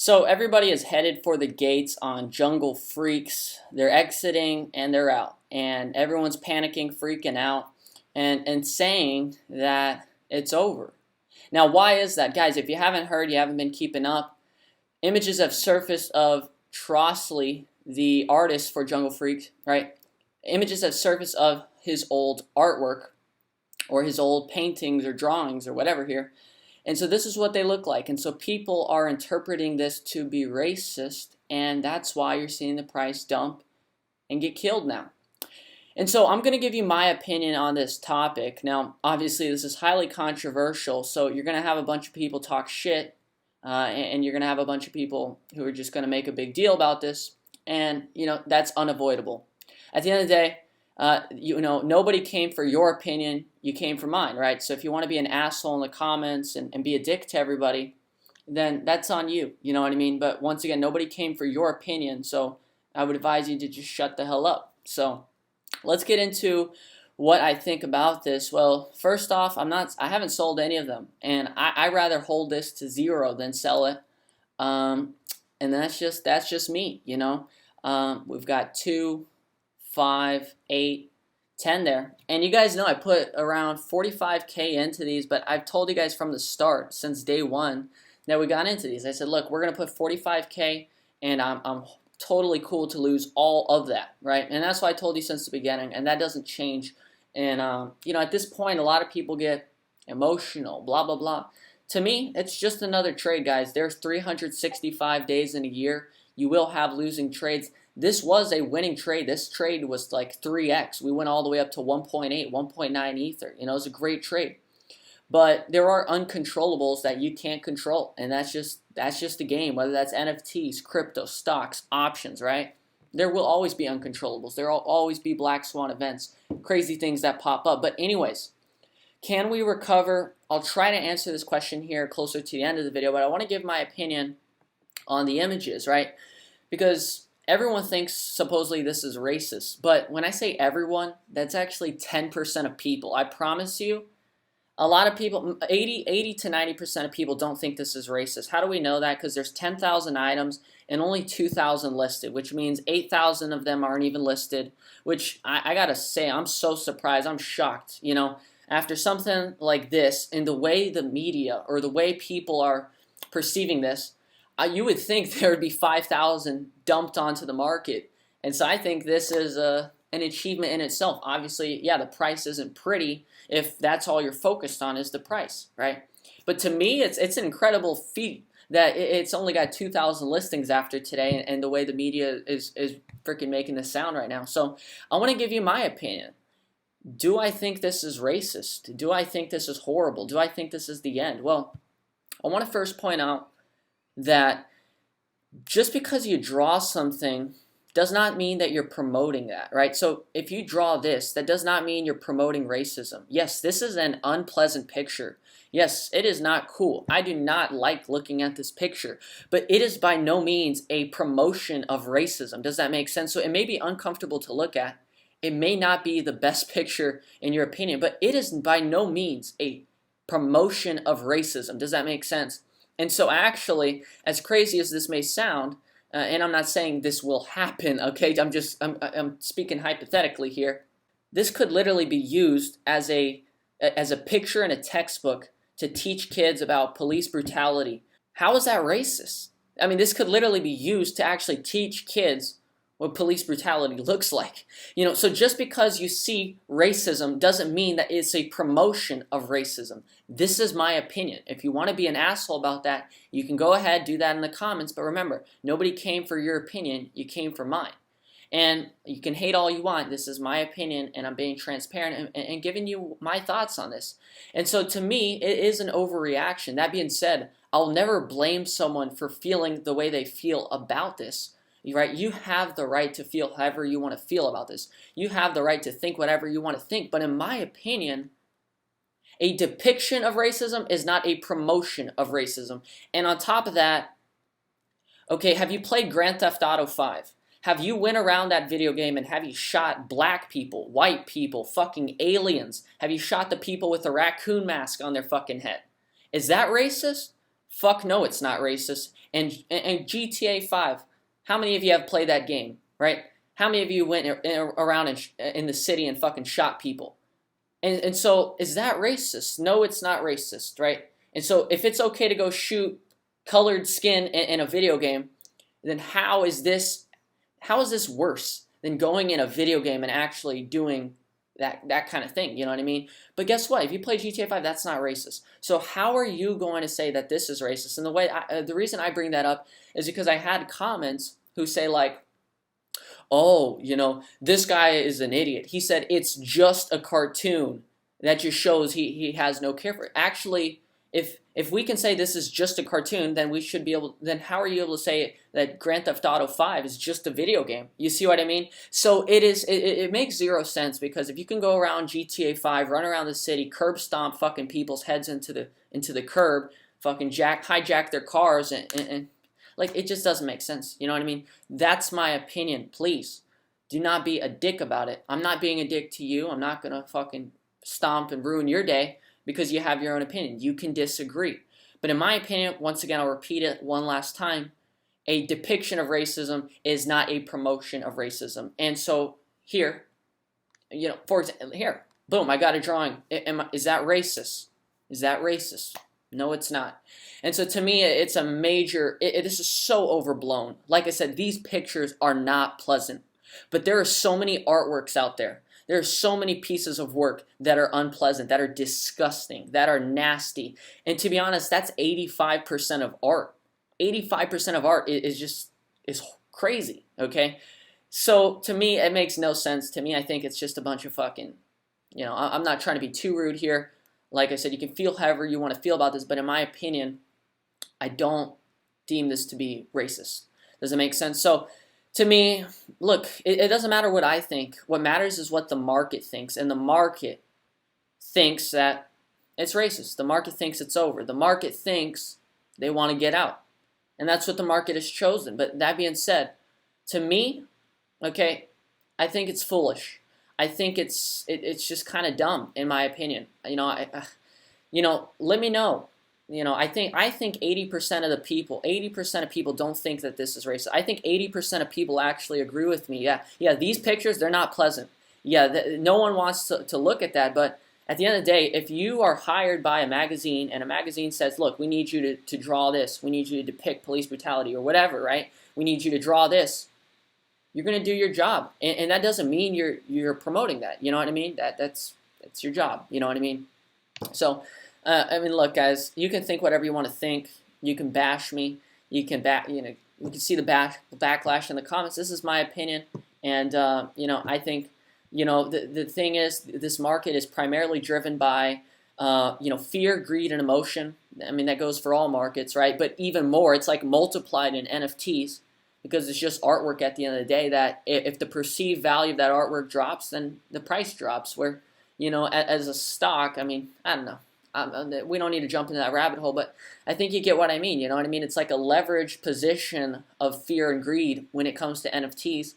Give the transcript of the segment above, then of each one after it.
So everybody is headed for the gates on Jungle Freaks. They're exiting and they're out. And everyone's panicking, freaking out, and saying that it's over. Now, why is that? Guys, if you haven't heard, you haven't been keeping up, images have surfaced of Trossley, the artist for Jungle Freaks, right? Images have surfaced of his old artwork or his old paintings or drawings or whatever here. And so this is what they look like. And so people are interpreting this to be racist, and that's why you're seeing the price dump and get killed now. And so I'm going to give you my opinion on this topic. Now, obviously, this is highly controversial, so you're going to have a bunch of people talk shit, and you're going to have a bunch of people who are just going to make a big deal about this, and, that's unavoidable. At the end of the day, nobody came for your opinion, you came for mine, right? So if you want to be an asshole in the comments and be a dick to everybody, then that's on you, you know what I mean? But once again, nobody came for your opinion, so I would advise you to just shut the hell up. So let's get into what I think about this. Well, first off, I haven't sold any of them, and I rather hold this to zero than sell it. And that's just me, We've got 2, 5, 8, 10 there. And you guys know I put around 45K into these, but I've told you guys from the start, since day one, that we got into these. I said, look, we're going to put 45K, and I'm totally cool to lose all of that, right? And that's why I told you since the beginning, and that doesn't change. And, at this point, a lot of people get emotional, blah, blah, blah. To me, it's just another trade, guys. There's 365 days in a year. You will have losing trades. This was a winning trade. This trade was like 3x. We went all the way up to 1.8, 1.9 Ether. It was a great trade. But there are uncontrollables that you can't control, and that's just the game. Whether that's NFTs, crypto, stocks, options, right? There will always be uncontrollables. There will always be black swan events, crazy things that pop up. But anyways, can we recover? I'll try to answer this question here closer to the end of the video, but I want to give my opinion on the images, right? Because everyone thinks supposedly this is racist, but when I say everyone, that's actually 10% of people. I promise you, a lot of people, 80 to 90% of people don't think this is racist. How do we know that? Because there's 10,000 items and only 2,000 listed, which means 8,000 of them aren't even listed, which I gotta say, I'm so surprised. I'm shocked, after something like this, and the way the media or the way people are perceiving this, you would think there would be 5,000 dumped onto the market. And so I think this is an achievement in itself. Obviously, yeah, the price isn't pretty if that's all you're focused on is the price, right? But to me, it's an incredible feat that it's only got 2,000 listings after today, and the way the media is freaking making this sound right now. So I want to give you my opinion. Do I think this is racist? Do I think this is horrible? Do I think this is the end? Well, I want to first point out that just because you draw something does not mean that you're promoting that, right? So if you draw this, that does not mean you're promoting racism. Yes, this is an unpleasant picture. Yes, it is not cool. I do not like looking at this picture, but it is by no means a promotion of racism. Does that make sense? So it may be uncomfortable to look at. It may not be the best picture in your opinion, but it is by no means a promotion of racism. Does that make sense? And so actually, as crazy as this may sound, and I'm not saying this will happen, okay? I'm speaking hypothetically here. This could literally be used as a picture in a textbook to teach kids about police brutality. How is that racist? I mean, this could literally be used to actually teach kids what police brutality looks like. So just because you see racism doesn't mean that it's a promotion of racism. This is my opinion. If you want to be an asshole about that, you can go ahead, do that in the comments. But remember, nobody came for your opinion. You came for mine. And you can hate all you want. This is my opinion, and I'm being transparent and giving you my thoughts on this. And so to me, it is an overreaction. That being said, I'll never blame someone for feeling the way they feel about this. Right? You have the right to feel however you want to feel about this. You have the right to think whatever you want to think. But in my opinion, a depiction of racism is not a promotion of racism. And on top of that, okay, have you played Grand Theft Auto 5? Have you went around that video game and have you shot black people, white people, fucking aliens? Have you shot the people with a raccoon mask on their fucking head? Is that racist? Fuck no, it's not racist. And GTA 5, how many of you have played that game, right? How many of you went around in the city and fucking shot people? And so, is that racist? No, it's not racist, right? And so, if it's okay to go shoot colored skin in a video game, then how is this worse than going in a video game and actually doing that kind of thing? You know what I mean? But guess what? If you play GTA 5, that's not racist. So how are you going to say that this is racist? And the reason I bring that up is because I had comments who say like, oh, this guy is an idiot. He said it's just a cartoon that just shows he has no care for it. Actually, if we can say this is just a cartoon, then we should be able. Then how are you able to say that Grand Theft Auto 5 is just a video game? You see what I mean? So it is. It makes zero sense, because if you can go around GTA 5, run around the city, curb stomp fucking people's heads into the curb, fucking hijack their cars, and like, it just doesn't make sense. You know what I mean? That's my opinion. Please do not be a dick about it. I'm not being a dick to you. I'm not gonna fucking stomp and ruin your day because you have your own opinion. You can disagree. But in my opinion, once again, I'll repeat it one last time, a depiction of racism is not a promotion of racism. And so here, for example, here, boom, I got a drawing. Is that racist? Is that racist? No, it's not. And so to me, it's a major, this is so overblown. Like I said, these pictures are not pleasant. But there are so many artworks out there. There are so many pieces of work that are unpleasant, that are disgusting, that are nasty. And to be honest, that's 85% of art. 85% of art is crazy, okay? So to me, it makes no sense. To me, I think it's just a bunch of fucking, I'm not trying to be too rude here. Like I said, you can feel however you want to feel about this, but in my opinion, I don't deem this to be racist. Does it make sense? So to me, look, it doesn't matter what I think. What matters is what the market thinks. And the market thinks that it's racist. The market thinks it's over. The market thinks they want to get out. And that's what the market has chosen. But that being said, to me, okay, I think it's foolish. I think it's just kind of dumb, in my opinion. Let me know. I think 80% of the people, 80% of people don't think that this is racist. I think 80% of people actually agree with me. Yeah, these pictures, they're not pleasant. Yeah, no one wants to look at that. But at the end of the day, if you are hired by a magazine and a magazine says, look, we need you to draw this. We need you to depict police brutality or whatever, right? We need you to draw this. You're going to do your job. And that doesn't mean you're promoting that. You know what I mean? That's your job. You know what I mean? So, look, guys, you can think whatever you want to think. You can bash me. You can you can see the backlash in the comments. This is my opinion. And, I think, the thing is, this market is primarily driven by, fear, greed, and emotion. I mean, that goes for all markets, right? But even more, it's like multiplied in NFTs, because it's just artwork at the end of the day, that if the perceived value of that artwork drops, then the price drops. Where, as a stock, I mean, I don't know. We don't need to jump into that rabbit hole, but I think you get what I mean. You know what I mean? It's like a leveraged position of fear and greed when it comes to NFTs.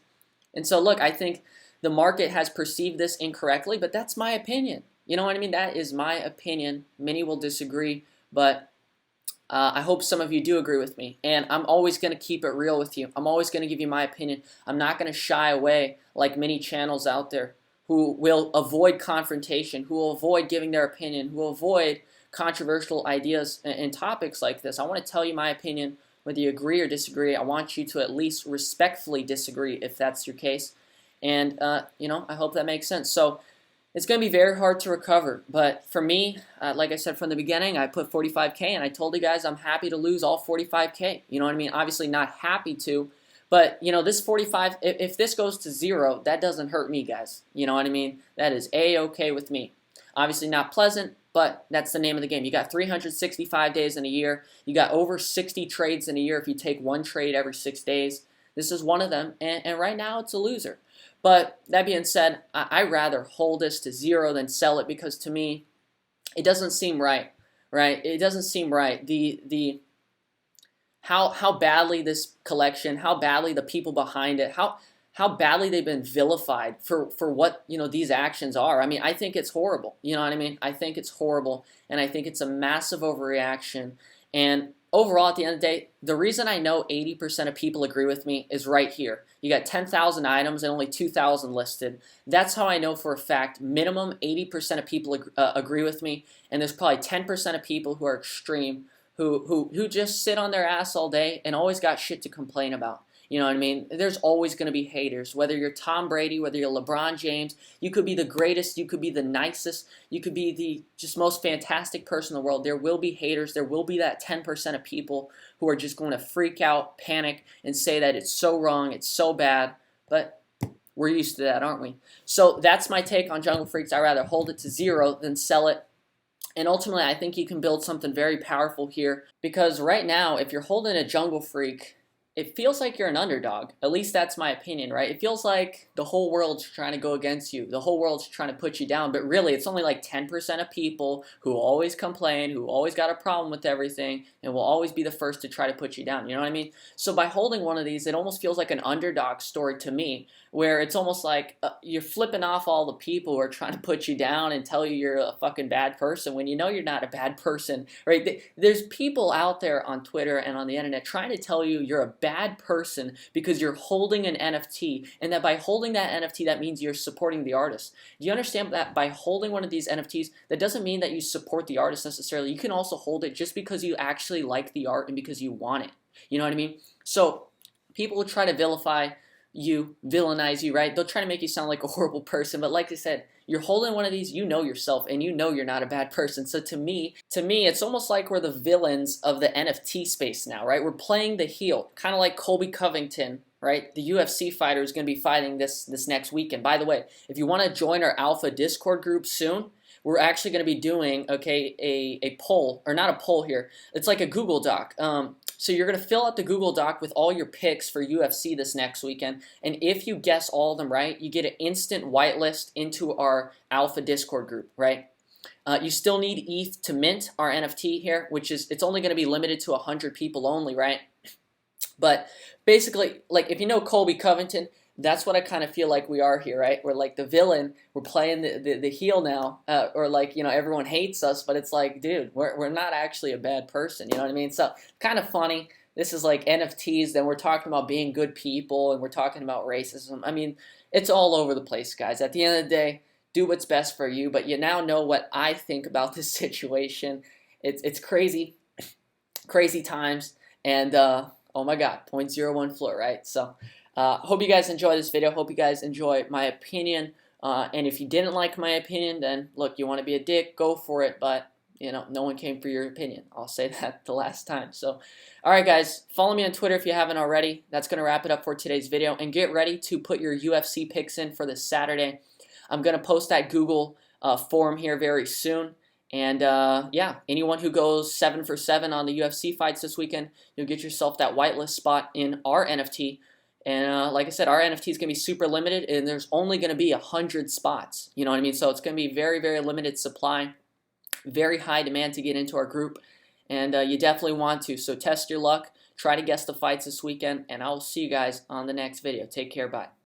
And so, look, I think the market has perceived this incorrectly, but that's my opinion. You know what I mean? That is my opinion. Many will disagree, but I hope some of you do agree with me. And I'm always going to keep it real with you. I'm always going to give you my opinion. I'm not going to shy away like many channels out there who will avoid confrontation, who will avoid giving their opinion, who will avoid controversial ideas and topics like this. I want to tell you my opinion, whether you agree or disagree. I want you to at least respectfully disagree if that's your case. And, I hope that makes sense. So it's going to be very hard to recover. But for me, like I said from the beginning, I put 45K, and I told you guys I'm happy to lose all 45K. You know what I mean? Obviously not happy to. But, this 45, if this goes to zero, that doesn't hurt me, guys. You know what I mean? That is A-okay with me. Obviously not pleasant, but that's the name of the game. You got 365 days in a year. You got over 60 trades in a year if you take one trade every 6 days. This is one of them, and right now it's a loser. But that being said, I'd rather hold this to zero than sell it, because to me, it doesn't seem right, right? It doesn't seem right. How badly this collection, how badly the people behind it, how badly they've been vilified for what, these actions are. I mean, I think it's horrible. You know what I mean? I think it's horrible, and I think it's a massive overreaction. And overall, at the end of the day, the reason I know 80% of people agree with me is right here. You got 10,000 items and only 2,000 listed. That's how I know for a fact minimum 80% of people agree with me, and there's probably 10% of people who are extreme, who just sit on their ass all day and always got shit to complain about. You know what I mean? There's always going to be haters. Whether you're Tom Brady, whether you're LeBron James, you could be the greatest, you could be the nicest, you could be the just most fantastic person in the world. There will be haters. There will be that 10% of people who are just going to freak out, panic, and say that it's so wrong, it's so bad. But we're used to that, aren't we? So that's my take on Jungle Freaks. I'd rather hold it to zero than sell it. And ultimately, I think you can build something very powerful here, because right now, if you're holding a Jungle Freak, it feels like you're an underdog. At least that's my opinion, right? It feels like the whole world's trying to go against you. The whole world's trying to put you down. But really, it's only like 10% of people who always complain, who always got a problem with everything, and will always be the first to try to put you down. You know what I mean? So by holding one of these, it almost feels like an underdog story to me, where it's almost like you're flipping off all the people who are trying to put you down and tell you you're a fucking bad person when you know you're not a bad person, right? There's people out there on Twitter and on the internet trying to tell you you're a bad person because you're holding an NFT, and that by holding that NFT, that means you're supporting the artist. Do you understand that by holding one of these NFTs, that doesn't mean that you support the artist necessarily. You can also hold it just because you actually like the art and because you want it. You know what I mean? So people will try to vilify you, villainize you, right? They'll try to make you sound like a horrible person, but like I said, you're holding one of these, you know yourself, and you know you're not a bad person. So to me, it's almost like we're the villains of the NFT space now, right? We're playing the heel, kind of like Colby Covington, right? The UFC fighter is going to be fighting this next weekend. By the way, if you want to join our Alpha Discord group soon, we're actually going to be doing, okay, a poll, or not a poll here. It's like a Google Doc. So you're going to fill out the Google Doc with all your picks for UFC this next weekend, and if you guess all of them right, you get an instant whitelist into our Alpha Discord group, right? You still need ETH to mint our NFT here, which is, it's only going to be limited to 100 people only, right? But basically, like, if you know Colby Covington, that's what I kind of feel like we are here, right? We're like the villain. We're playing the heel now, or like, you know, everyone hates us, but it's like, dude, we're not actually a bad person. You know what I mean? So kind of funny. This is like NFTs. Then we're talking about being good people, and we're talking about racism. I mean, it's all over the place, guys. At the end of the day, do what's best for you. But you now know what I think about this situation. It's crazy, crazy times, and oh my God, 0.01 floor, right? So. Hope you guys enjoy this video. Hope you guys enjoy my opinion. And if you didn't like my opinion, then look, you want to be a dick, go for it. But, you know, no one came for your opinion. I'll say that the last time. So, all right, guys, follow me on Twitter if you haven't already. That's going to wrap it up for today's video. And get ready to put your UFC picks in for this Saturday. I'm going to post that Google form here very soon. And yeah, anyone who goes 7 for 7 on the UFC fights this weekend, you'll get yourself that whitelist spot in our NFT. And like I said, our NFT is going to be super limited, and there's only going to be 100 spots. You know what I mean? So it's going to be very, very limited supply, very high demand to get into our group, and you definitely want to. So test your luck, try to guess the fights this weekend, and I will see you guys on the next video. Take care, bye.